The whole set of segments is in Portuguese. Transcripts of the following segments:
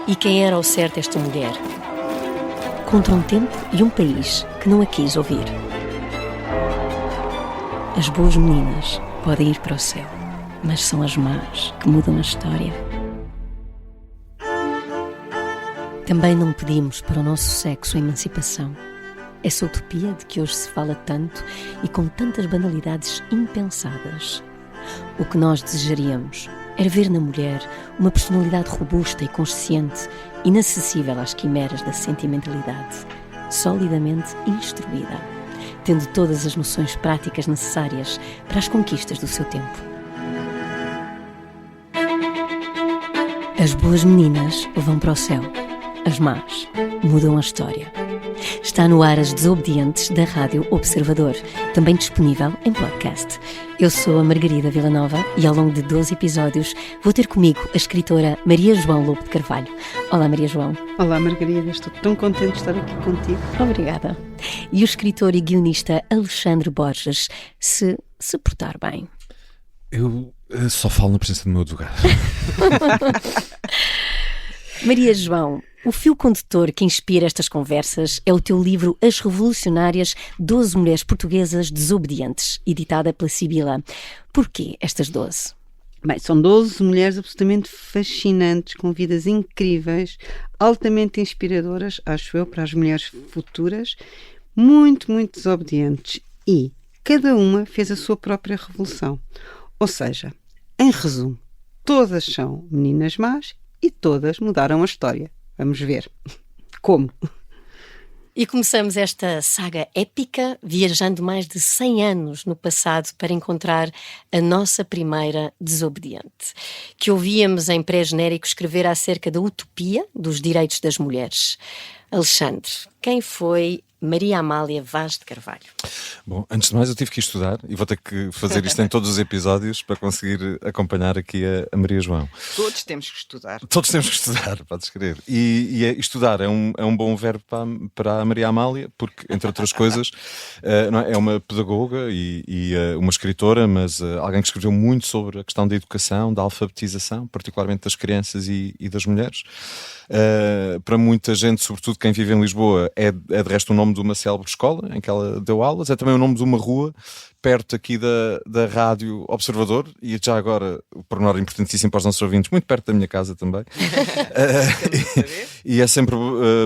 E quem era ao certo esta mulher? Contra um tempo e um país que não a quis ouvir. As boas meninas podem ir para o céu, mas são as más que mudam a história. Também não pedimos para o nosso sexo a emancipação. Essa utopia de que hoje se fala tanto e com tantas banalidades impensadas. O que nós desejaríamos era ver na mulher uma personalidade robusta e consciente, inacessível às quimeras da sentimentalidade, solidamente instruída, tendo todas as noções práticas necessárias para as conquistas do seu tempo. As boas meninas vão para o céu, as más mudam a história. Está no ar As Desobedientes da Rádio Observador, também disponível em podcast. Eu sou a Margarida Villanova e ao longo de 12 episódios vou ter comigo a escritora Maria João Lobo de Carvalho. Olá, Maria João. Olá, Margarida, estou tão contente de estar aqui contigo. Obrigada. E o escritor e guionista Alexandre Borges, se portar bem. Eu só falo na presença do meu advogado. Maria João, o fio condutor que inspira estas conversas é o teu livro As Revolucionárias, 12 Mulheres Portuguesas Desobedientes, editada pela Sibila. Porquê estas 12? Bem, são 12 mulheres absolutamente fascinantes, com vidas incríveis, altamente inspiradoras, acho eu, para as mulheres futuras, muito, muito desobedientes. E cada uma fez a sua própria revolução. Ou seja, em resumo, todas são meninas más e todas mudaram a história. Vamos ver. Como? E começamos esta saga épica viajando mais de 100 anos no passado para encontrar a nossa primeira desobediente, que ouvíamos em pré-genérico escrever acerca da utopia dos direitos das mulheres. Alexandre, quem foi Maria Amália Vaz de Carvalho? Bom, antes de mais eu tive que estudar e vou ter que fazer isto em todos os episódios para conseguir acompanhar aqui a Maria João. Todos temos que estudar. Todos temos que estudar, podes crer. E estudar é um bom verbo para a Maria Amália, porque, entre outras coisas, é uma pedagoga e uma escritora, mas alguém que escreveu muito sobre a questão da educação, da alfabetização, particularmente das crianças e das mulheres. Para muita gente, sobretudo quem vive em Lisboa, é de resto o nome de uma célebre escola em que ela deu aulas, é também o nome de uma rua perto aqui da Rádio Observador, e já agora, o pormenor importantíssimo para os nossos ouvintes, muito perto da minha casa também. E é sempre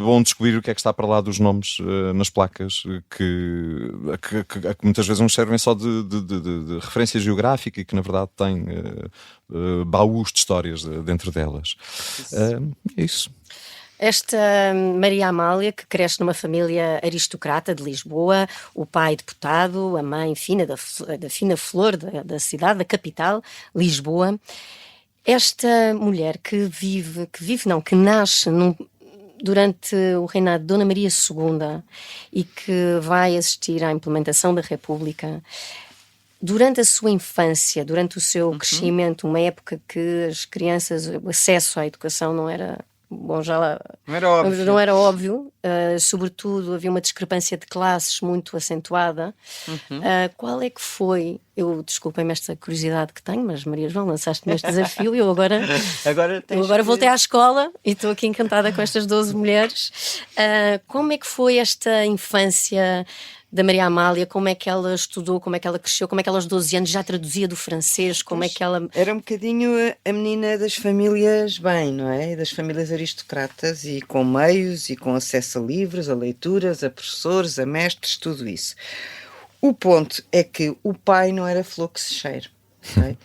bom descobrir o que é que está para lá dos nomes nas placas, que muitas vezes nos servem só de referência geográfica e que na verdade têm baús de histórias dentro delas. É isso. Esta Maria Amália, que cresce numa família aristocrata de Lisboa, o pai deputado, a mãe fina da fina flor da cidade, da capital, Lisboa. Esta mulher que nasce durante o reinado de Dona Maria II e que vai assistir à implementação da República. Durante a sua infância, durante o seu crescimento, uma época que as crianças, o acesso à educação não era... Bom, não era óbvio. Sobretudo havia uma discrepância de classes muito acentuada. Qual é que foi? Desculpem-me esta curiosidade que tenho, mas Maria João, lançaste-me este desafio e eu agora voltei à escola e estou aqui encantada com estas 12 mulheres. Como é que foi esta infância da Maria Amália? Como é que ela estudou? Como é que ela cresceu? Como é que ela aos 12 anos já traduzia do francês? Como é que ela... Era um bocadinho a menina das famílias bem, não é? Das famílias aristocratas e com meios e com acesso a livros, a leituras, a professores, a mestres, tudo isso. O ponto é que o pai não era flor que se cheire, não é?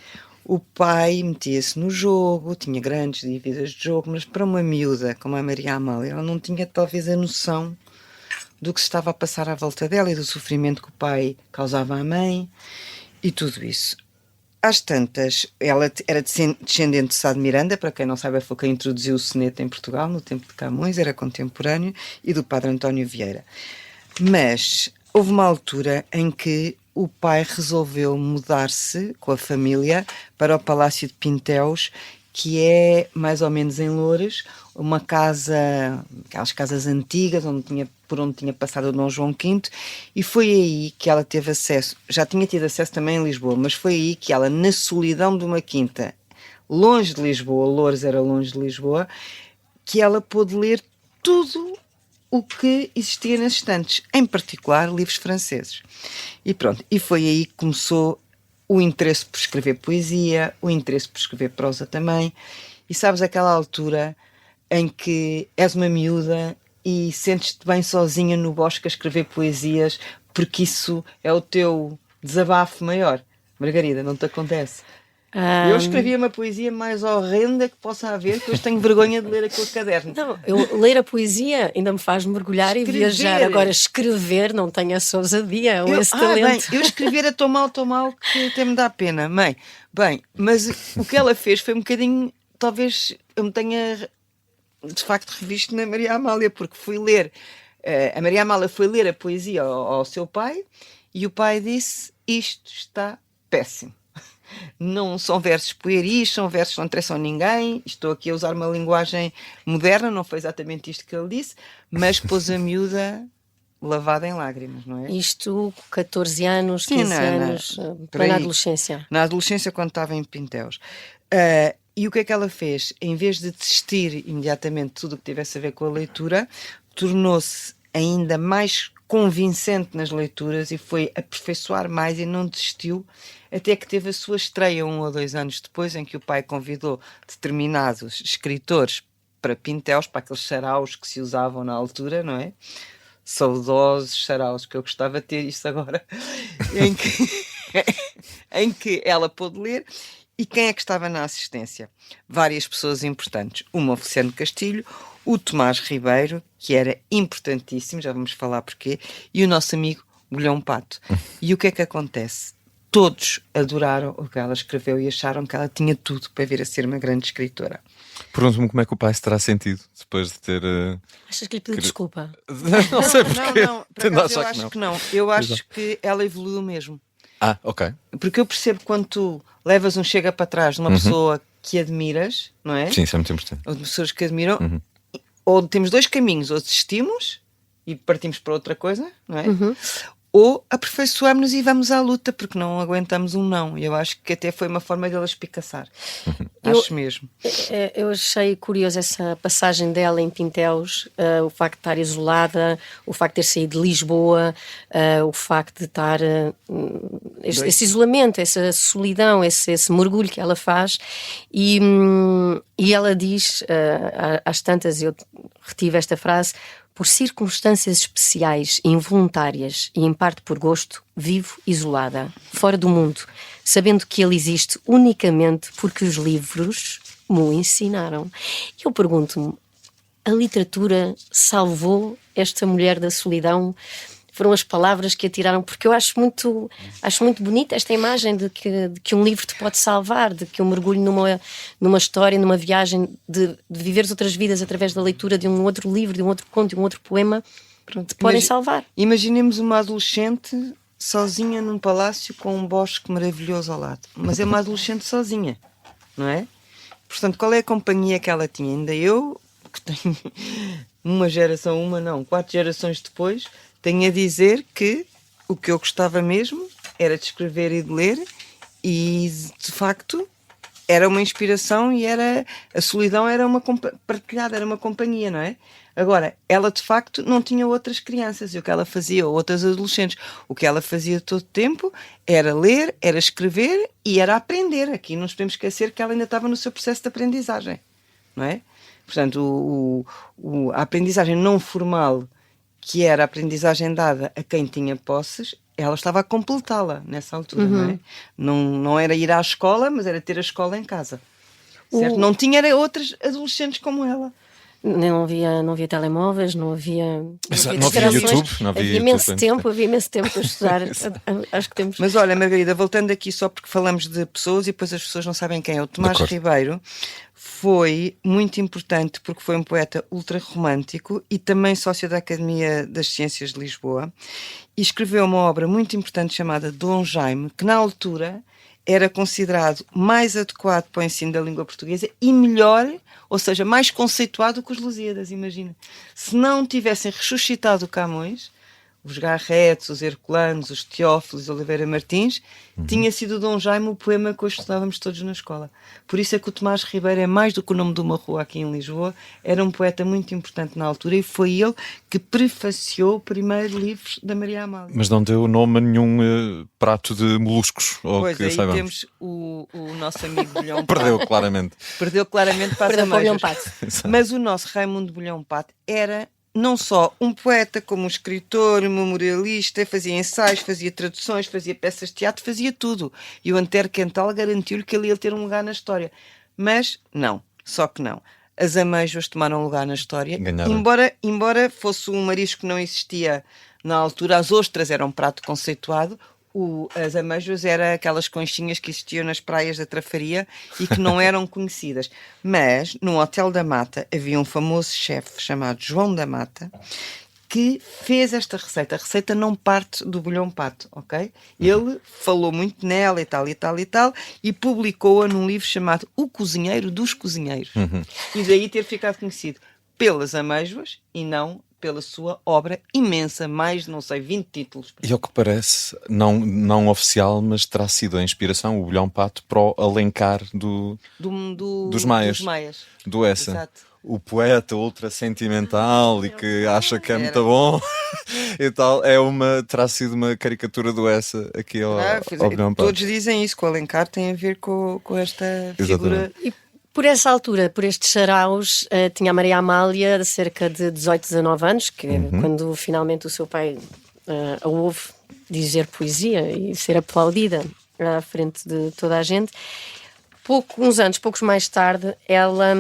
O pai metia-se no jogo, tinha grandes dívidas de jogo, mas para uma miúda como a Maria Amália, ela não tinha talvez a noção do que se estava a passar à volta dela e do sofrimento que o pai causava à mãe e tudo isso. Às tantas, ela era descendente de Sá de Miranda, para quem não sabe, foi quem introduziu o soneto em Portugal, no tempo de Camões, era contemporâneo, e do padre António Vieira. Mas houve uma altura em que o pai resolveu mudar-se com a família para o Palácio de Pinteus, que é mais ou menos em Loures, uma casa, aquelas casas antigas por onde tinha passado o Dom João V, e foi aí que ela teve acesso, já tinha tido acesso também em Lisboa, mas foi aí que ela, na solidão de uma quinta, longe de Lisboa, Loures era longe de Lisboa, que ela pôde ler tudo o que existia nas estantes, em particular livros franceses. E pronto, e foi aí que começou o interesse por escrever poesia, o interesse por escrever prosa também. E sabes aquela altura em que és uma miúda e sentes-te bem sozinha no bosque a escrever poesias, porque isso é o teu desabafo maior. Margarida, não te acontece? Eu escrevia uma poesia mais horrenda que possa haver, que hoje tenho vergonha de ler aquele caderno. Não, eu ler a poesia ainda me faz mergulhar e viajar. Agora, escrever não tenho essa ousadia ou esse talento. Bem, eu escrever é tão mal, que até me dá pena. Mãe, bem, mas o que ela fez foi um bocadinho, talvez eu me tenha de facto revisto na Maria Amália, porque fui ler, a Maria Amália foi ler a poesia ao seu pai e o pai disse: isto está péssimo. Não são versos pueris, são versos que não interessam a ninguém. Estou aqui a usar uma linguagem moderna, não foi exatamente isto que ele disse, mas pôs a miúda lavada em lágrimas, não é? Isto, 14 anos, Sim, 15 anos, para na adolescência. Na adolescência, quando estava em Pinteus. E o que é que ela fez? Em vez de desistir imediatamente de tudo o que tivesse a ver com a leitura, tornou-se ainda mais convincente nas leituras e foi aperfeiçoar mais e não desistiu, até que teve a sua estreia 1 ou 2 anos depois, em que o pai convidou determinados escritores para Pinteus, para aqueles saraus que se usavam na altura, não é? Saudosos saraus, que eu gostava de ter isto agora, em que ela pôde ler. E quem é que estava na assistência? Várias pessoas importantes. O Oficiano Castilho, o Tomás Ribeiro, que era importantíssimo, já vamos falar porquê, e o nosso amigo Bolhão Pato. E o que é que acontece? Todos adoraram o que ela escreveu e acharam que ela tinha tudo para vir a ser uma grande escritora. Pergunto-me como é que o pai se terá sentido depois de ter... Achas que lhe pediu desculpa? Não sei porquê. Não, por acaso, eu acho que não. Eu acho que ela evoluiu mesmo. Ok. Porque eu percebo quando tu levas um chega para trás de uma pessoa que admiras, não é? Sim, isso é muito importante. Ou de pessoas que admiram, ou temos 2 caminhos, ou desistimos e partimos para outra coisa, não é? Ou aperfeiçoamos-nos e vamos à luta, porque não aguentamos um não. E eu acho que até foi uma forma dela espicaçar. Acho mesmo. Eu achei curioso essa passagem dela em Pinteus, o facto de estar isolada, o facto de ter saído de Lisboa, o facto de estar... esse isolamento, essa solidão, esse mergulho que ela faz. E ela diz, às tantas, eu retive esta frase: por circunstâncias especiais, involuntárias e em parte por gosto, vivo isolada, fora do mundo, sabendo que ele existe unicamente porque os livros me o ensinaram. E eu pergunto-me, a literatura salvou esta mulher da solidão? Foram as palavras que a tiraram, porque eu acho muito bonita esta imagem de que um livro te pode salvar, de que um mergulho numa história, numa viagem, de viveres outras vidas através da leitura de um outro livro, de um outro conto, de um outro poema, te podem salvar. Imaginemos uma adolescente sozinha num palácio com um bosque maravilhoso ao lado, mas é uma adolescente sozinha, não é? Portanto, qual é a companhia que ela tinha? Ainda eu, que tenho 4 gerações depois, tenho a dizer que o que eu gostava mesmo era de escrever e de ler, e de facto era uma inspiração e a solidão era uma partilhada, era uma companhia, não é? Agora, ela de facto não tinha outras crianças, e o que ela fazia, ou outras adolescentes, o que ela fazia todo o tempo era ler, era escrever e era aprender. Aqui não nos podemos esquecer que ela ainda estava no seu processo de aprendizagem, não é? Portanto, a aprendizagem não formal, que era a aprendizagem dada a quem tinha posses, ela estava a completá-la nessa altura, não é? Não era ir à escola, mas era ter a escola em casa. Certo? Não tinha outras adolescentes como ela. Não havia telemóveis, não havia YouTube, não havia imenso tempo para estudar. Acho que temos. Mas olha, Margarida, voltando aqui só porque falamos de pessoas e depois as pessoas não sabem quem é. O Tomás Ribeiro foi muito importante porque foi um poeta ultra-romântico e também sócio da Academia das Ciências de Lisboa, e escreveu uma obra muito importante chamada Dom Jaime, que na altura era considerado mais adequado para o ensino da língua portuguesa e melhor, ou seja, mais conceituado que os Lusíadas, imagina. Se não tivessem ressuscitado o Camões, os Garretes, os Herculanos, os Teófilos, Oliveira Martins, tinha sido o Dom Jaime o poema que hoje estudávamos todos na escola. Por isso é que o Tomás Ribeiro é mais do que o nome de uma rua aqui em Lisboa, era um poeta muito importante na altura e foi ele que prefaciou o primeiro livro da Maria Amália. Mas não deu nome a nenhum prato de moluscos. Ou Pois, que aí saibamos. temos o nosso amigo Bolhão Pato. Perdeu, claramente. Perdeu claramente para as Perdeu para o Bolhão ameijas. Pato. Mas o nosso Raimundo Bolhão Pato era não só um poeta, como um escritor, um memorialista, fazia ensaios, fazia traduções, fazia peças de teatro, fazia tudo. E o Antero Quental garantiu-lhe que ele ia ter um lugar na história. Mas não, só que não. As amêijoas tomaram lugar na história. Ganharam. Embora fosse um marisco que não existia na altura, as ostras eram um prato conceituado, as amêijoas eram aquelas conchinhas que existiam nas praias da Trafaria e que não eram conhecidas. Mas no Hotel da Mata havia um famoso chefe chamado João da Mata que fez esta receita. A receita não parte do bolhão pato, ok? Ele falou muito nela e tal e tal e tal e publicou-a num livro chamado O Cozinheiro dos Cozinheiros. E daí ter ficado conhecido pelas amêijoas e não pela sua obra imensa, mais, não sei, 20 títulos. E ao que parece, não oficial, mas terá sido a inspiração, o Bolhão Pato, para o Alencar dos Maias. Do Essa. Exato. O poeta ultra sentimental e que acha que é muito bom e tal, terá sido uma caricatura do Essa aqui ao Bolhão Pato. Todos dizem isso, que o Alencar tem a ver com esta figura. Exatamente. Por essa altura, por estes saraus, tinha a Maria Amália de cerca de 18, 19 anos, que quando finalmente o seu pai a ouve dizer poesia e ser aplaudida à frente de toda a gente, poucos mais tarde, ela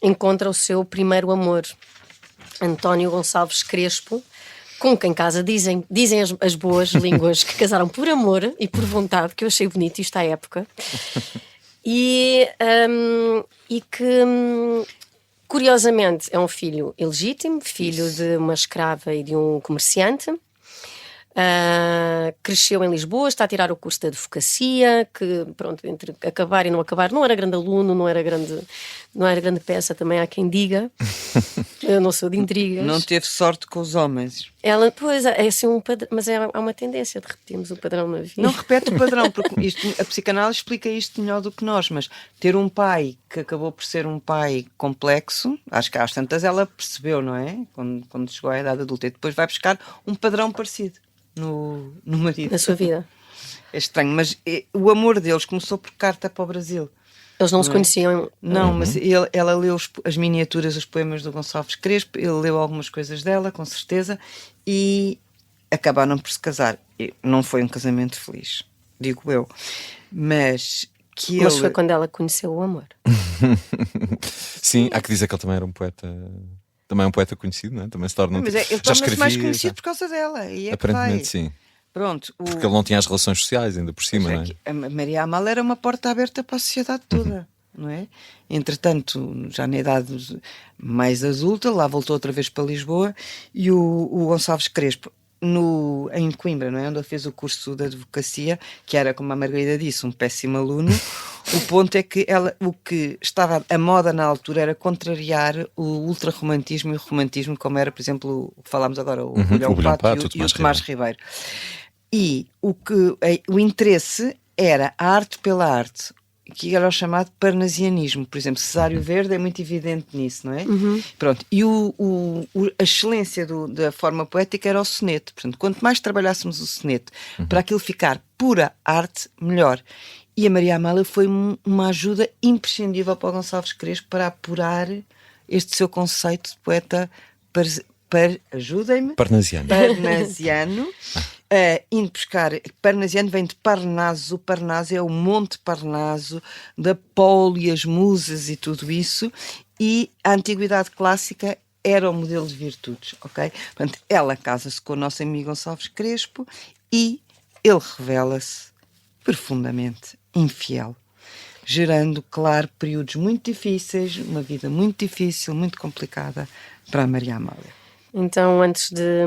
encontra o seu primeiro amor, António Gonçalves Crespo, com quem casa dizem as boas línguas que casaram por amor e por vontade, que eu achei bonito isto à época. E que, curiosamente, é um filho ilegítimo, filho de uma escrava e de um comerciante. Cresceu em Lisboa, está a tirar o curso de advocacia, que, pronto, entre acabar e não acabar, não era grande aluno, não era grande peça, também há quem diga. Eu não sou de intrigas. Não teve sorte com os homens. Ela, pois, é assim um padrão, mas há uma tendência de repetirmos o padrão na vida. Não repete o padrão, porque a psicanálise explica isto melhor do que nós, mas ter um pai que acabou por ser um pai complexo, acho que às tantas ela percebeu, não é? Quando chegou à idade adulta, e depois vai buscar um padrão parecido no marido. Na sua vida. É estranho, mas o amor deles começou por carta para o Brasil. Eles não se conheciam. Não, mas ela leu as miniaturas, os poemas do Gonçalves Crespo, ele leu algumas coisas dela, com certeza, e acabaram por se casar. Não foi um casamento feliz, digo eu. Mas foi quando ela conheceu o amor. Sim, há que dizer que ele também era um poeta. Também é um poeta conhecido, não é? Também se torna Mas ele já torna-se escrevia, mais conhecido por causa dela. E aparentemente sim. Pronto, Porque ele não tinha as relações sociais ainda por cima, não é? A Maria Amália era uma porta aberta para a sociedade toda, não é? Entretanto, já na idade mais adulta, lá voltou outra vez para Lisboa e o Gonçalves Crespo, em Coimbra, não é? Onde ele fez o curso de advocacia, que era, como a Margarida disse, um péssimo aluno. O ponto é que o que estava a moda na altura era contrariar o ultrarromantismo e o romantismo, como era, por exemplo, o que falámos agora, o Bolhão Pato e o Tomás Ribeiro. E o interesse era a arte pela arte, que era o chamado parnasianismo. Por exemplo, Cesário Verde é muito evidente nisso, não é? Pronto. E a excelência da forma poética era o soneto. Portanto, quanto mais trabalhássemos o soneto para aquilo ficar pura arte, melhor. E a Maria Amália foi uma ajuda imprescindível para o Gonçalves Crespo para apurar este seu conceito de poeta ajudem-me. Parnasiano. Indo buscar. Parnasiano vem de Parnaso. Parnaso é o Monte Parnaso, da Polo e as musas e tudo isso. E a antiguidade clássica era o modelo de virtudes, ok? Portanto, ela casa-se com o nosso amigo Gonçalves Crespo e ele revela-se profundamente infiel, gerando, claro, períodos muito difíceis, uma vida muito difícil, muito complicada para a Maria Amália. Então, antes de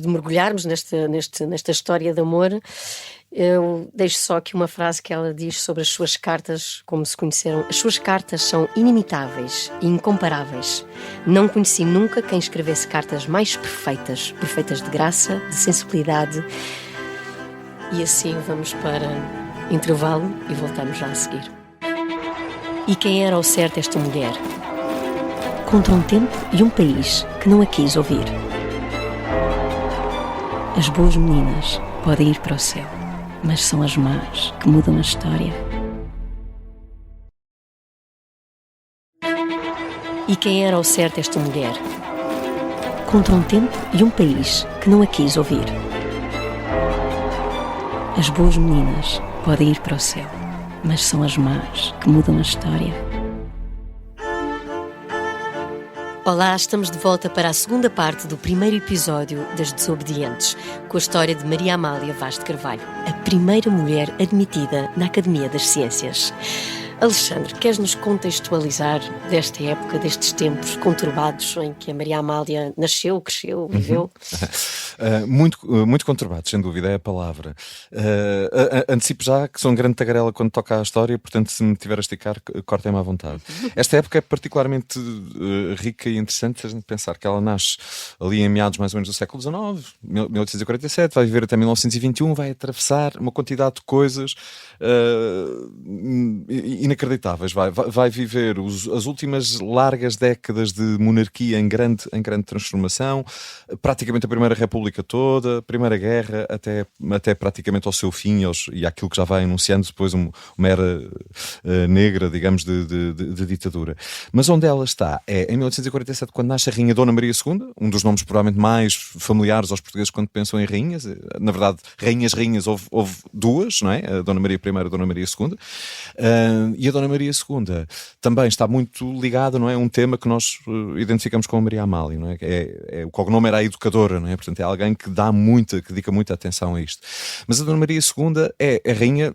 mergulharmos nesta história de amor, Eu deixo só aqui uma frase que ela diz sobre as suas cartas, como se conheceram. As suas cartas são inimitáveis e incomparáveis. Não conheci nunca quem escrevesse cartas mais perfeitas, perfeitas de graça, de sensibilidade. E assim vamos para intervalo e voltamos já a seguir. E quem era ao certo esta mulher? Contra um tempo e um país que não a quis ouvir. As boas meninas podem ir para o céu, mas são as más que mudam a história. E quem era ao certo esta mulher? Contra um tempo e um país que não a quis ouvir. As boas meninas podem ir para o céu, mas são as más que mudam a história. Olá, estamos de volta para a segunda parte do primeiro episódio das Desobedientes, com a história de Maria Amália Vaz de Carvalho, a primeira mulher admitida na Academia das Ciências. Alexandre, queres nos contextualizar desta época, destes tempos conturbados em que a Maria Amália nasceu, cresceu, viveu? Muito conturbados, sem dúvida, é a palavra. Antecipo já que sou um grande tagarela quando toca a história, portanto, se me tiver a esticar, cortem-me à vontade. Esta época é particularmente rica e interessante, se a gente pensar que ela nasce ali em meados mais ou menos do século XIX, 1847, vai viver até 1921, vai atravessar uma quantidade de coisas inacreditáveis. Vai viver as últimas largas décadas de monarquia em grande transformação, praticamente a Primeira República toda, a Primeira Guerra, até praticamente ao seu fim e aquilo que já vai anunciando depois uma era negra, digamos, de ditadura. Mas onde ela está é em 1847, quando nasce a Rainha Dona Maria II, um dos nomes provavelmente mais familiares aos portugueses quando pensam em rainhas. Na verdade, rainhas, houve duas, não é? A Dona Maria I e a Dona Maria II. E a Dona Maria II também está muito ligada, não é? Um tema que nós identificamos com a Maria Amália, não é? O cognome era a educadora, não é? Portanto, é alguém que dedica muita atenção a isto. Mas a Dona Maria II é a rainha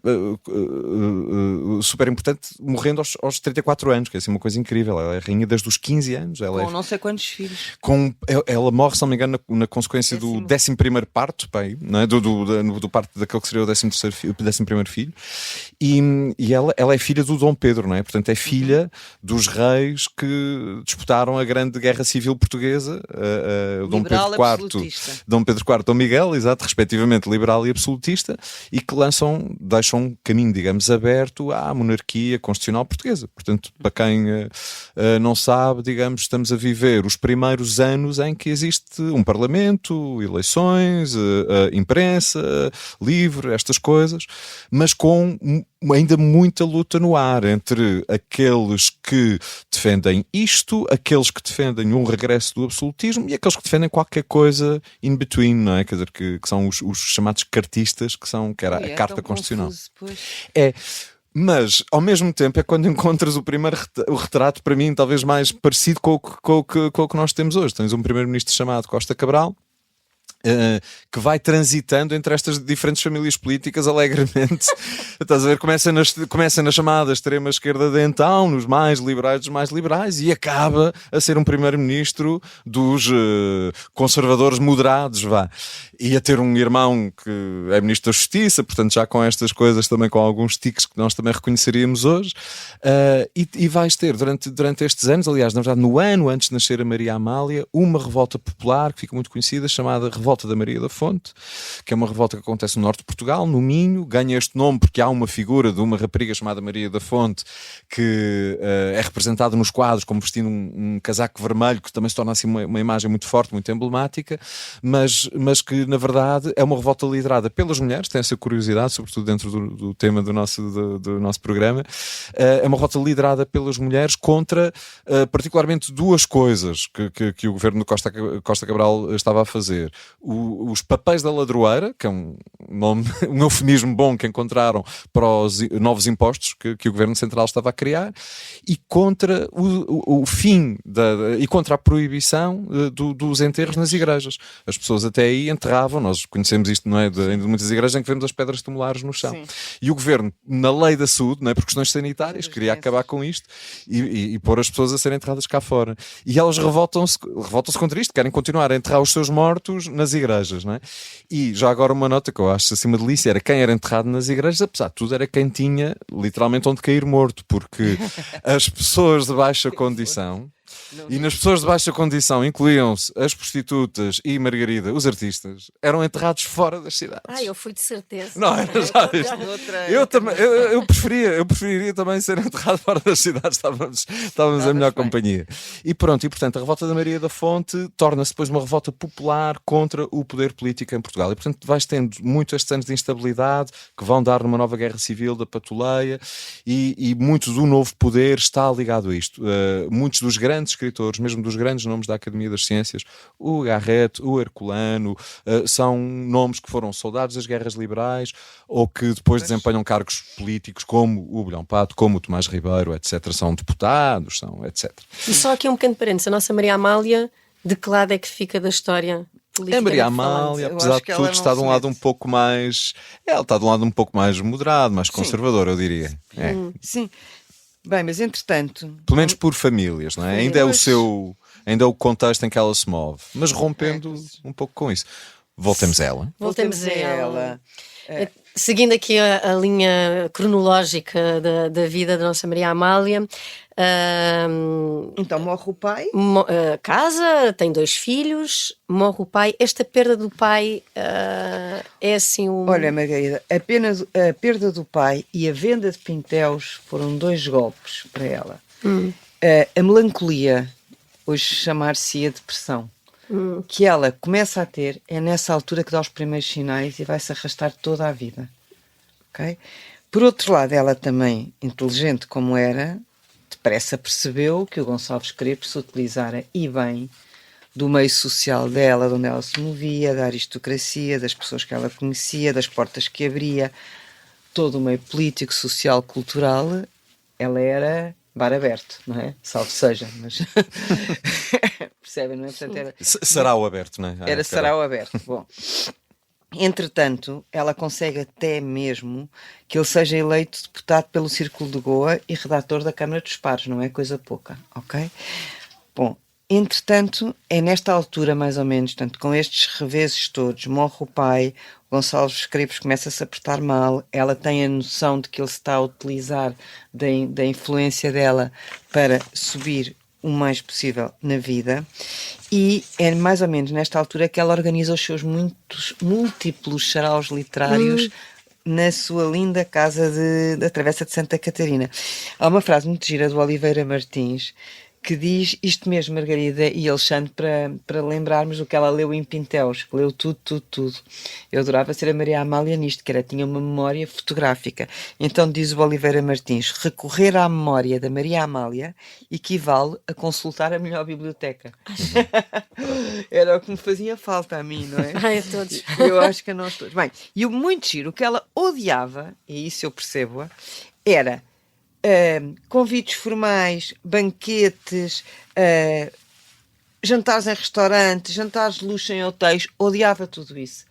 super importante, morrendo aos 34 anos, que é assim uma coisa incrível. Ela é a rainha desde os 15 anos. Com não sei quantos filhos. Ela morre, se não me engano, na consequência do 11º parto, bem, não é? do parto daquele que seria o 11º filho. E ela é filha do Dom Pedro, não é? Portanto, é filha dos reis que disputaram a grande guerra civil portuguesa, Dom Pedro IV, Dom Miguel, exato, respectivamente liberal e absolutista, e que deixam um caminho, digamos, aberto à monarquia constitucional portuguesa. Portanto, para quem não sabe, digamos, estamos a viver os primeiros anos em que existe um parlamento, eleições, imprensa, livre, estas coisas, mas com ainda muita luta no ar entre aqueles que defendem isto, aqueles que defendem um regresso do absolutismo e aqueles que defendem qualquer coisa in between, não é? Quer dizer, que são os chamados cartistas, que era a Carta Constitucional. Confuso, mas, ao mesmo tempo, é quando encontras o retrato, para mim, talvez mais parecido com o que nós temos hoje. Tens um primeiro-ministro chamado Costa Cabral, que vai transitando entre estas diferentes famílias políticas alegremente. Estás a ver? Começa na chamada extrema-esquerda de então, nos mais liberais dos mais liberais, e acaba a ser um primeiro-ministro dos conservadores moderados, e a ter um irmão que é ministro da Justiça, portanto já com estas coisas também, com alguns tiques que nós também reconheceríamos hoje, e vais ter durante estes anos, aliás, na verdade no ano antes de nascer a Maria Amália, uma revolta popular que fica muito conhecida, chamada Revolta da Maria da Fonte, que é uma revolta que acontece no norte de Portugal, no Minho. Ganha este nome porque há uma figura de uma rapariga chamada Maria da Fonte que é representada nos quadros como vestindo um casaco vermelho, que também se torna assim uma imagem muito forte, muito emblemática, mas que na verdade é uma revolta liderada pelas mulheres. Tem essa curiosidade, sobretudo dentro do tema do nosso programa. É uma revolta liderada pelas mulheres contra particularmente duas coisas que o governo de Costa Cabral estava a fazer. Os papéis da ladroeira, que é um eufemismo bom que encontraram para os novos impostos que o Governo Central estava a criar, e contra o fim e contra a proibição dos enterros nas igrejas. As pessoas até aí enterravam, nós conhecemos isto, não é? De muitas igrejas em que vemos as pedras tumulares no chão. Sim. E o Governo, na lei da saúde, não é? Por questões sanitárias, queria acabar com isto e pôr as pessoas a serem enterradas cá fora. E elas revoltam-se contra isto, querem continuar a enterrar os seus mortos nas igrejas, não é? E já agora uma nota que eu acho acima de lice era quem era enterrado nas igrejas, apesar de tudo, era quem tinha literalmente onde cair morto, porque as pessoas de baixa condição. E nas pessoas de baixa condição incluíam-se as prostitutas e Margarida, os artistas, eram enterrados fora das cidades. Eu fui de certeza. Não, era já isto. Eu preferiria também ser enterrado fora das cidades, estávamos em melhor companhia. E pronto, e portanto a revolta da Maria da Fonte torna-se depois uma revolta popular contra o poder político em Portugal. E portanto vais tendo muito estes anos de instabilidade que vão dar numa nova guerra civil da patuleia e muito do novo poder está ligado a isto. Muitos dos grandes escritores, mesmo dos grandes nomes da Academia das Ciências, o Garrett, o Herculano, são nomes que foram soldados das guerras liberais ou que depois desempenham cargos políticos como o Bolhão Pato, como o Tomás Ribeiro, etc. São deputados, são etc. E só aqui um pequeno parênteses, a nossa Maria Amália, de que lado é que fica da história política? A Maria Amália, apesar de tudo, está de um lado um pouco mais... Ela está de um lado um pouco mais moderado, mais conservador, eu diria. Sim. Bem, mas entretanto... Pelo menos por famílias, não é? Ainda é o contexto em que ela se move. Mas rompendo um pouco com isso. Voltemos a ela. Voltemos a ela. Seguindo aqui a linha cronológica da vida da nossa Maria Amália. Então morre o pai. Casa, tem 2 filhos, morre o pai. Esta perda do pai é assim um... Olha, Margarida, a perda do pai e a venda de Pintéus foram 2 golpes para ela. A melancolia, hoje chamar-se-ia depressão, que ela começa a ter, é nessa altura que dá os primeiros sinais e vai-se arrastar toda a vida. Okay? Por outro lado, ela também, inteligente como era, depressa percebeu que o Gonçalves Crepes se utilizara e bem do meio social dela, de onde ela se movia, da aristocracia, das pessoas que ela conhecia, das portas que abria, todo o meio político, social, cultural. Ela era bar aberto, não é? Salve seja, mas percebem, não é? Portanto, era... Sarau aberto, não é? Era sarau aberto. Bom, entretanto, ela consegue até mesmo que ele seja eleito deputado pelo Círculo de Goa e redator da Câmara dos Pares, não é coisa pouca, ok? Bom, entretanto, é nesta altura, mais ou menos, tanto com estes reveses todos, morre o pai, Gonçalves Crepes começa-se a portar mal, ela tem a noção de que ele se está a utilizar da influência dela para subir o mais possível na vida, e é mais ou menos nesta altura que ela organiza os seus múltiplos saraus literários na sua linda casa da Travessa de Santa Catarina. Há uma frase muito gira do Oliveira Martins que diz isto mesmo, Margarida e Alexandre, para lembrarmos do que ela leu em Pintéus, que leu tudo. Eu adorava ser a Maria Amália nisto, que tinha uma memória fotográfica. Então diz o Oliveira Martins, recorrer à memória da Maria Amália equivale a consultar a melhor biblioteca. Era o que me fazia falta a mim, não é? A todos. Eu acho que a nós todos. Bem, e o muito giro, o que ela odiava, e isso eu percebo-a, era... convites formais, banquetes, jantares em restaurantes, jantares de luxo em hotéis, odiava tudo isso.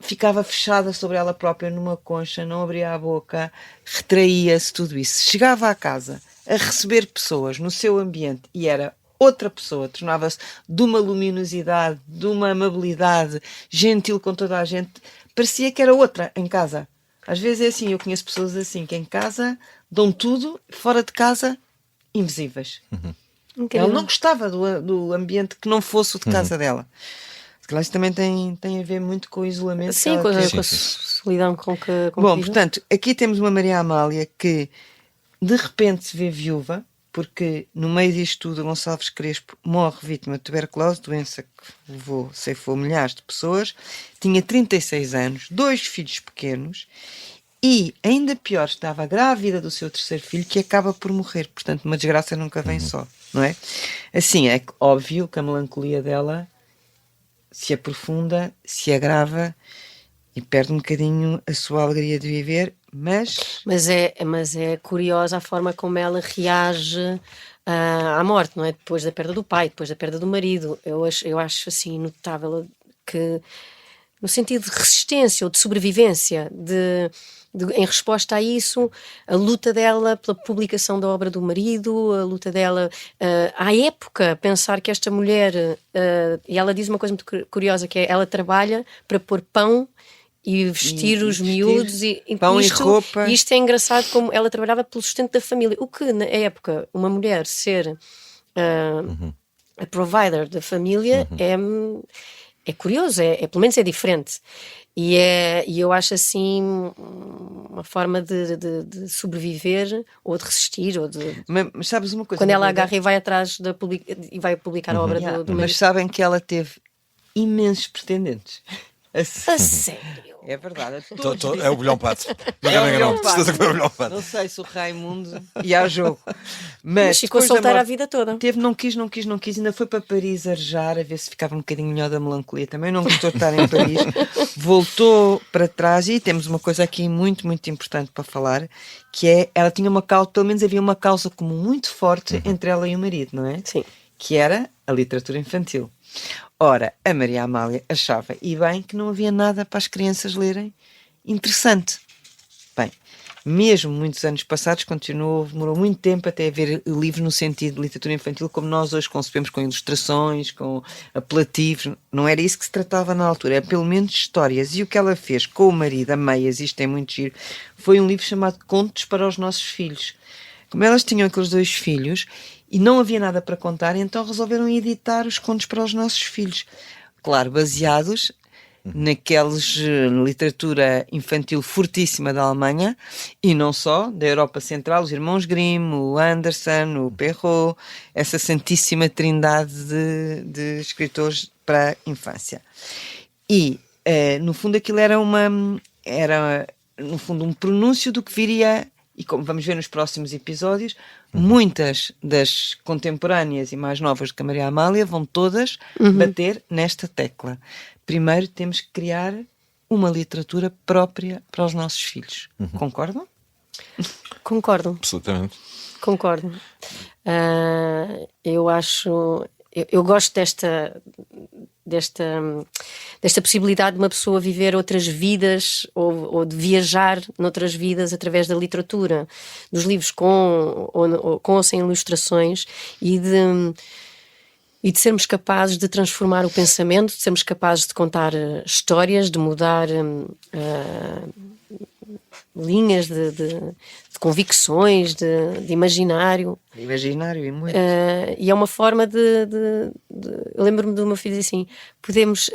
Ficava fechada sobre ela própria numa concha, não abria a boca, retraía-se, tudo isso. Chegava à casa a receber pessoas no seu ambiente e era outra pessoa, tornava-se de uma luminosidade, de uma amabilidade, gentil com toda a gente, parecia que era outra em casa. Às vezes é assim, eu conheço pessoas assim, que em casa dão tudo, fora de casa, invisíveis. Ela não gostava do ambiente que não fosse o de casa dela. Isso também tem a ver muito com o isolamento. Sim, com a solidão com que Bom, vive. portanto, aqui temos uma Maria Amália que de repente se vê viúva, porque no meio disto tudo Gonçalves Crespo morre vítima de tuberculose, doença que ceifou milhares de pessoas, tinha 36 anos, 2 filhos pequenos e, ainda pior, estava grávida do seu 3º filho que acaba por morrer. Portanto, uma desgraça nunca vem só, não é? Assim, é óbvio que a melancolia dela se aprofunda, se agrava e perde um bocadinho a sua alegria de viver, mas é curiosa a forma como ela reage à morte, não é? Depois da perda do pai, depois da perda do marido. Eu acho assim notável que, no sentido de resistência ou de sobrevivência, de em resposta a isso, a luta dela pela publicação da obra do marido, a luta dela à época, pensar que esta mulher, e ela diz uma coisa muito curiosa, que é, ela trabalha para pôr pão e vestir os miúdos, e pão e roupa. Isto é engraçado, como ela trabalhava pelo sustento da família, o que na época uma mulher ser a provider da família é curioso, pelo menos é diferente. E eu acho assim uma forma de sobreviver ou de resistir. Mas sabes uma coisa? Quando ela agarra e vai atrás e vai publicar a obra do Mas marido. sabem que ela teve imensos pretendentes. A sério? É verdade. É o bolhão pato. Não É o me engano, bolhão pato. certeza que foi o bolhão pato. Não sei se o Raimundo ia ao jogo. Mas ficou depois da solteira a morte, vida toda. Teve, não quis, ainda foi para Paris arejar, a ver se ficava um bocadinho melhor da melancolia. Também não gostou de estar em Paris. Voltou para trás e temos uma coisa aqui muito, muito importante para falar, que é, ela tinha uma causa, pelo menos havia uma causa comum muito forte entre ela e o marido, não é? Sim. Que era a literatura infantil. Ora, a Maria Amália achava, e bem, que não havia nada para as crianças lerem interessante. Bem, mesmo muitos anos passados, demorou muito tempo até haver livro no sentido de literatura infantil como nós hoje concebemos, com ilustrações, com apelativos. Não era isso que se tratava na altura, era pelo menos histórias. E o que ela fez com o marido, a Meias, isto é muito giro, foi um livro chamado Contos para os Nossos Filhos. Como elas tinham aqueles 2 filhos e não havia nada para contar, então resolveram editar os contos para os nossos filhos. Claro, baseados naqueles literatura infantil fortíssima da Alemanha e não só, da Europa Central, os irmãos Grimm, o Andersen, o Perrault, essa santíssima trindade de escritores para a infância. E, no fundo, aquilo era no fundo um pronúncio do que viria. E como vamos ver nos próximos episódios, muitas das contemporâneas e mais novas de Maria Amália vão todas bater nesta tecla. Primeiro temos que criar uma literatura própria para os nossos filhos. Concordam? Concordo. Absolutamente. Concordo. Eu acho... Eu gosto desta possibilidade de uma pessoa viver outras vidas ou de viajar noutras vidas através da literatura, dos livros com ou sem ilustrações e de sermos capazes de transformar o pensamento, de sermos capazes de contar histórias, de mudar linhas de convicções, de imaginário. Imaginário e muito. E é uma forma eu lembro-me do meu filho dizer assim, podemos...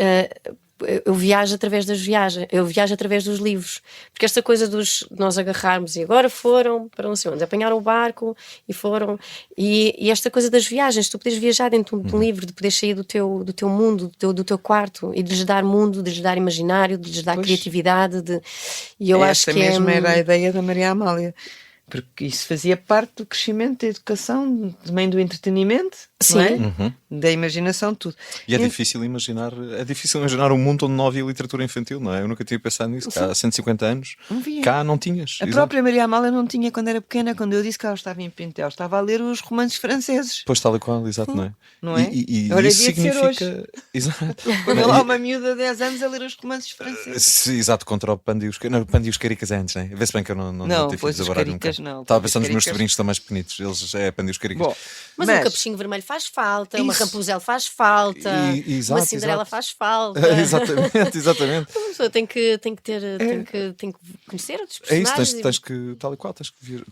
eu viajo através das viagens, eu viajo através dos livros, porque esta coisa de nós agarrarmos e agora foram para não sei onde, apanharam o barco e foram, e esta coisa das viagens, tu podes viajar dentro de um livro, de poderes sair do teu mundo, do teu quarto, e de lhes dar mundo, de lhes dar imaginário, de lhes dar criatividade, e eu acho que essa mesmo era a ideia da Maria Amália. Porque isso fazia parte do crescimento da educação, também do entretenimento, sim. Não é? Da imaginação, tudo. E é difícil imaginar um mundo onde não havia literatura infantil, não é? Eu nunca tinha pensado nisso. Cá há 150 anos, cá não tinhas. A própria Maria Amália não tinha quando era pequena, quando eu disse que ela estava em Pintel, estava a ler os romances franceses. Pois tal e qual, exato, não é? Não é? E Olha, isso devia ser significa... Exato. Quando lá uma miúda de 10 anos a ler os romances franceses. Exato, contra o Pandi e os... Não, Pandi e os Caricas é antes, não é? Vê-se bem que eu não tive pois filhos os agora Caricas nunca. não. Estava a pensar nos meus sobrinhos que estão mais pequenitos. Eles é Pandi e os Caricas. Bom, mas um capuchinho vermelho faz falta, uma Rapunzel faz falta, uma Cinderela faz falta. Exatamente. Uma pessoa tem que conhecer outros personagens. Tens que, tal e qual, tens que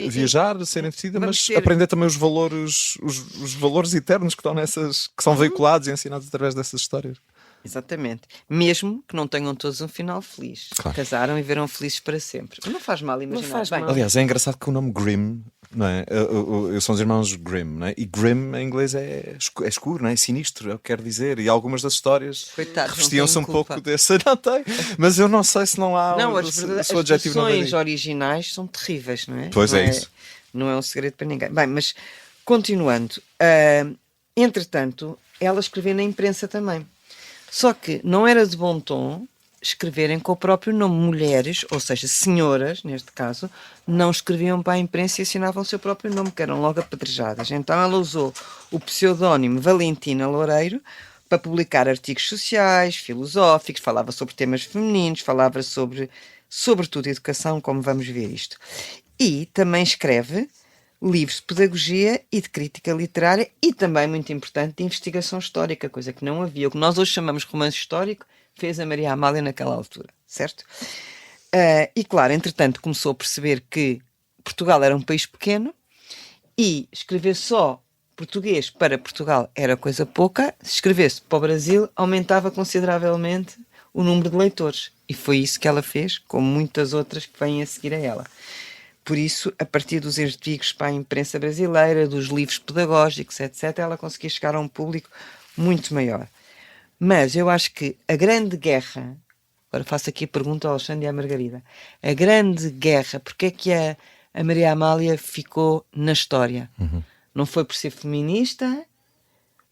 viajar, ser entretida, mas ter... aprender também os valores eternos que estão que são veiculados e ensinados através dessas histórias. Exatamente. Mesmo que não tenham todos um final feliz. Claro. Casaram e viram felizes para sempre. Não faz mal imaginar. Não faz mal. Aliás, é engraçado que o nome Grimm, não é? São os irmãos Grimm, não é? E Grimm em inglês é escuro, não é? É sinistro, é o que quer dizer. E algumas das histórias revestiam-se um pouco desse. Não tem. Mas eu não sei se não há. Não, as versões originais são terríveis, não é? Pois é isso. Não é um segredo para ninguém. Bem, mas continuando. Entretanto, ela escreveu na imprensa também. Só que não era de bom tom escreverem com o próprio nome. Mulheres, ou seja, senhoras, neste caso, não escreviam para a imprensa e assinavam o seu próprio nome, que eram logo apedrejadas. Então ela usou o pseudónimo Valentina Loureiro para publicar artigos sociais, filosóficos, falava sobre temas femininos, falava sobre sobretudo educação, como vamos ver isto. E também escreve livros de pedagogia e de crítica literária e também, muito importante, de investigação histórica, coisa que não havia. O que nós hoje chamamos de romance histórico fez a Maria Amália naquela altura, certo? E claro, entretanto, começou a perceber que Portugal era um país pequeno e escrever só português para Portugal era coisa pouca. Se escrevesse para o Brasil, aumentava consideravelmente o número de leitores. E foi isso que ela fez, como muitas outras que vêm a seguir a ela. Por isso, a partir dos artigos para a imprensa brasileira, dos livros pedagógicos, etc., ela conseguia chegar a um público muito maior. Mas eu acho que a grande guerra, agora faço aqui a pergunta ao Alexandre e à Margarida, a grande guerra, porque é que a Maria Amália ficou na história? Não foi por ser feminista?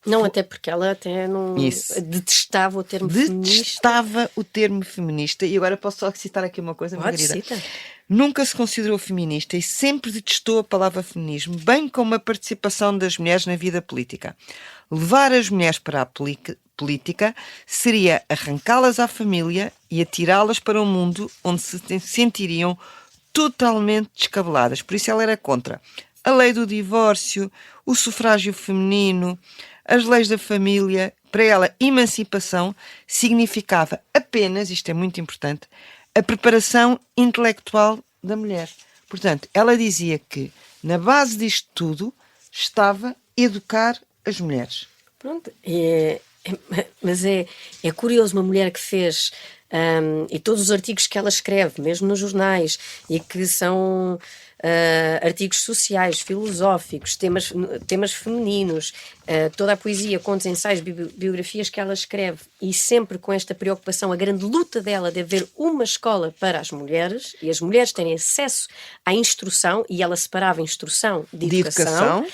Não, até porque ela até não detestava o termo feminista. Detestava o termo feminista. E agora posso só citar aqui uma coisa, Margarida. Cita. Nunca se considerou feminista e sempre detestou a palavra feminismo, bem como a participação das mulheres na vida política. Levar as mulheres para a política seria arrancá-las à família e atirá-las para um mundo onde se sentiriam totalmente descabeladas. Por isso ela era contra a lei do divórcio, o sufrágio feminino, as leis da família. Para ela, emancipação significava apenas, isto é muito importante, a preparação intelectual da mulher. Portanto, ela dizia que na base disto tudo estava educar as mulheres. Pronto, mas é curioso, uma mulher que fez, e todos os artigos que ela escreve, mesmo nos jornais, e que são artigos sociais, filosóficos, temas femininos, toda a poesia, contos, ensaios, biografias que ela escreve, e sempre com esta preocupação, a grande luta dela de haver uma escola para as mulheres, e as mulheres terem acesso à instrução, e ela separava instrução de educação.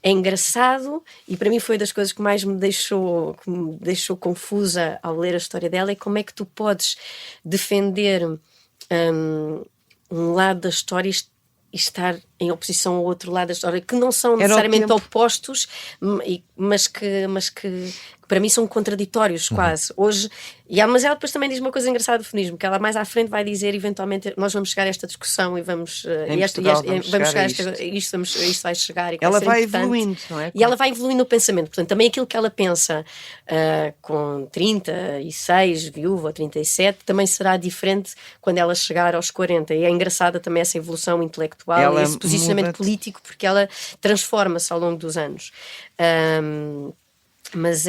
É engraçado, e para mim foi das coisas que mais me deixou confusa ao ler a história dela, é como é que tu podes defender um lado da história e estar em oposição ao outro lado da história, que não são necessariamente opostos, mas que para mim são contraditórios quase. Hoje, mas ela depois também diz uma coisa engraçada do feminismo, que ela mais à frente vai dizer, eventualmente, nós vamos chegar a esta discussão e vamos isto vai chegar. E ela vai evoluindo, não é? E ela vai evoluindo no pensamento. Portanto, também aquilo que ela pensa com 36, viúva, 37, também será diferente quando ela chegar aos 40. E é engraçada também essa evolução intelectual e esse posicionamento político, porque ela transforma-se ao longo dos anos. Mas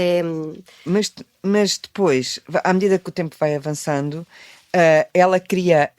depois, à medida que o tempo vai avançando, ela cria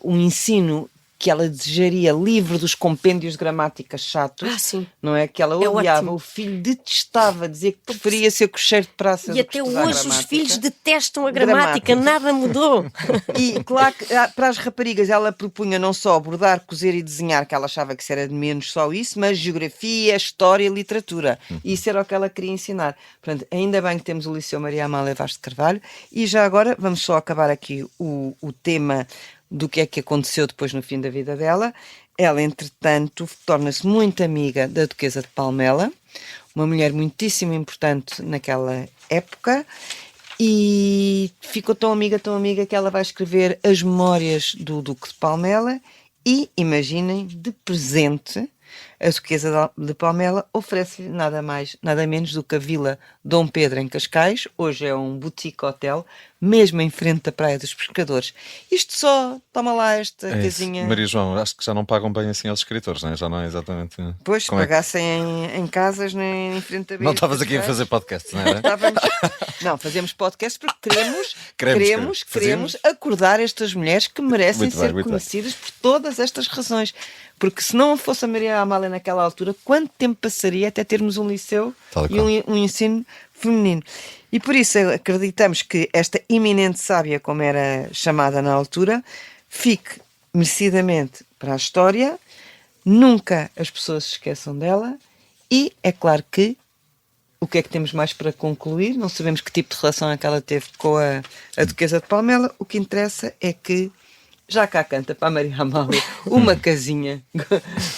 um ensino que ela desejaria livre dos compêndios de gramática chatos, não é? Que ela odiava, o filho detestava, dizia que preferia ser cocheiro de praça. E até hoje os filhos detestam a gramática, nada mudou. E claro que para as raparigas ela propunha não só bordar, cozer e desenhar, que ela achava que isso era de menos só isso, mas geografia, história e literatura. E isso era o que ela queria ensinar. Portanto, ainda bem que temos o Liceu Maria Amália Vaz de Carvalho. E já agora vamos só acabar aqui o tema do que é que aconteceu depois no fim da vida dela. Ela, entretanto, torna-se muito amiga da Duquesa de Palmela, uma mulher muitíssimo importante naquela época, e ficou tão amiga que ela vai escrever as memórias do Duque de Palmela e, imaginem, de presente, a Duquesa de Palmela oferece-lhe nada mais, nada menos do que a Vila Dom Pedro em Cascais. Hoje é um boutique hotel, mesmo em frente da Praia dos Pescadores. Isto só, toma lá esta casinha. Maria João, acho que já não pagam bem assim aos escritores, não é? Já não é exatamente. Pois, pagassem em casas, nem em frente da Praia. Não estavas aqui a fazer podcast, não era? Não, fazemos podcast porque queremos acordar estas mulheres que merecem ser conhecidas por todas estas razões. Porque se não fosse a Maria Amália naquela altura, quanto tempo passaria até termos um liceu e um ensino feminino? E por isso acreditamos que esta eminente sábia, como era chamada na altura, fique merecidamente para a história, nunca as pessoas se esqueçam dela, e é claro que o que é que temos mais para concluir? Não sabemos que tipo de relação é que ela teve com a Duquesa de Palmela. O que interessa é que já cá canta para a Maria Amália uma casinha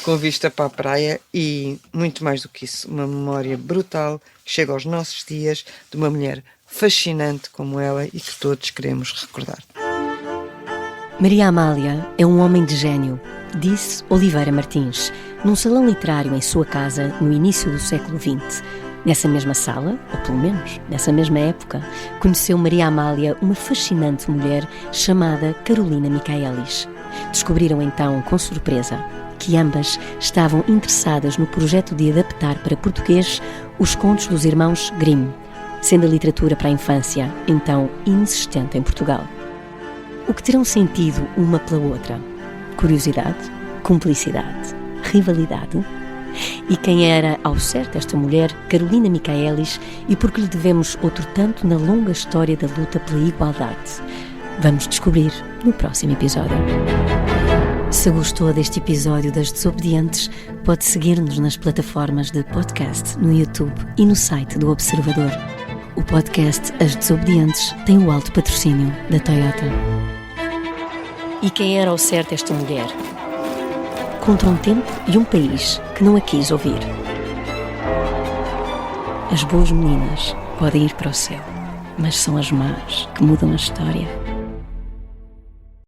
com vista para a praia, e muito mais do que isso, uma memória brutal que chega aos nossos dias de uma mulher fascinante como ela e que todos queremos recordar. Maria Amália é um homem de gênio, disse Oliveira Martins, num salão literário em sua casa no início do século XX. Nessa mesma sala, ou pelo menos nessa mesma época, conheceu Maria Amália uma fascinante mulher chamada Carolina Michaelis. Descobriram então, com surpresa, que ambas estavam interessadas no projeto de adaptar para português os contos dos irmãos Grimm, sendo a literatura para a infância então inexistente em Portugal. O que terão sentido uma pela outra? Curiosidade, cumplicidade, rivalidade? E quem era, ao certo, esta mulher, Carolina Michaelis, e por que lhe devemos outro tanto na longa história da luta pela igualdade? Vamos descobrir no próximo episódio. Se gostou deste episódio das Desobedientes, pode seguir-nos nas plataformas de podcast, no YouTube e no site do Observador. O podcast As Desobedientes tem o alto patrocínio da Toyota. E quem era ao certo esta mulher? Contra um tempo e um país que não a quis ouvir. As boas meninas podem ir para o céu, mas são as más que mudam a história.